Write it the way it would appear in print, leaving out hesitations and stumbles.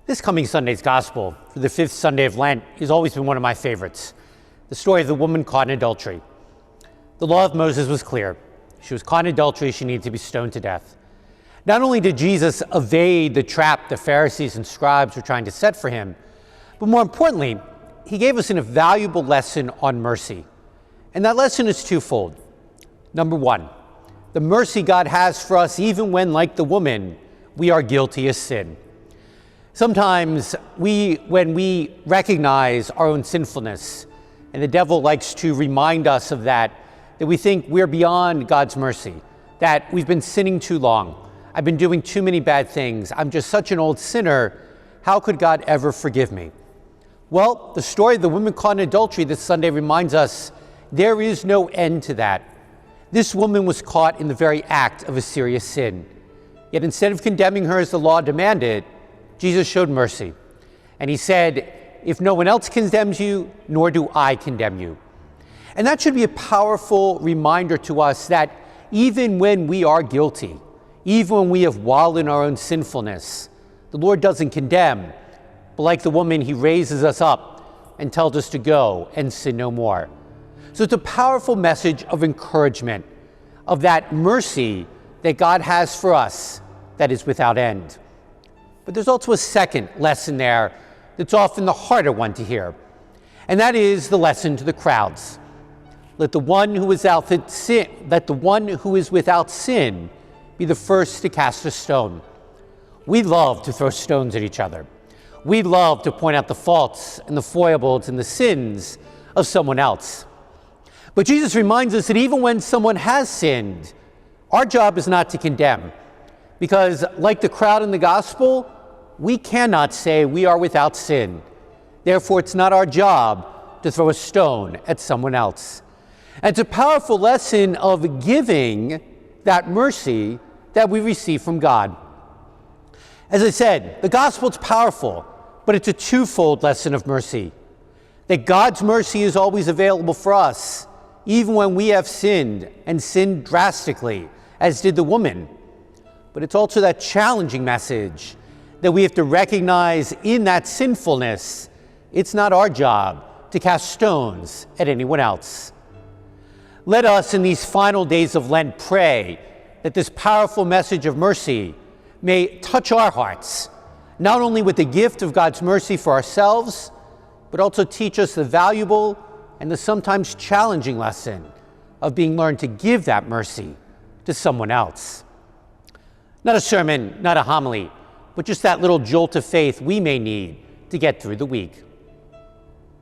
This coming Sunday's gospel for the fifth Sunday of Lent has always been one of my favorites. The story of the woman caught in adultery. The law of Moses was clear. She was caught in adultery, she needed to be stoned to death. Not only did Jesus evade the trap the Pharisees and scribes were trying to set for him, but more importantly, he gave us an invaluable lesson on mercy. And that lesson is twofold. Number one, the mercy God has for us even when, like the woman, we are guilty of sin. Sometimes when we recognize our own sinfulness, and the devil likes to remind us of that we think we're beyond God's mercy, that we've been sinning too long. I've been doing too many bad things. I'm just such an old sinner. How could God ever forgive me? Well, the story of the woman caught in adultery this Sunday reminds us there is no end to that. This woman was caught in the very act of a serious sin. Yet instead of condemning her as the law demanded, Jesus showed mercy. And he said, if no one else condemns you, nor do I condemn you. And that should be a powerful reminder to us that even when we are guilty, even when we have wallowed in our own sinfulness, the Lord doesn't condemn, but like the woman, he raises us up and tells us to go and sin no more. So it's a powerful message of encouragement, of that mercy that God has for us that is without end. But there's also a second lesson there that's often the harder one to hear, and that is the lesson to the crowds. Let the one who is without sin be the first to cast a stone. We love to throw stones at each other. We love to point out the faults and the foibles and the sins of someone else. But Jesus reminds us that even when someone has sinned, our job is not to condemn, because like the crowd in the gospel, we cannot say we are without sin. Therefore, it's not our job to throw a stone at someone else. And it's a powerful lesson of giving that mercy that we receive from God. As I said, the gospel is powerful, but it's a twofold lesson of mercy. That God's mercy is always available for us, even when we have sinned and sinned drastically, as did the woman. But it's also that challenging message that we have to recognize in that sinfulness, it's not our job to cast stones at anyone else. Let us, in these final days of Lent, pray that this powerful message of mercy may touch our hearts, not only with the gift of God's mercy for ourselves, but also teach us the valuable and the sometimes challenging lesson of being learned to give that mercy to someone else. Not a sermon, not a homily, but just that little jolt of faith we may need to get through the week.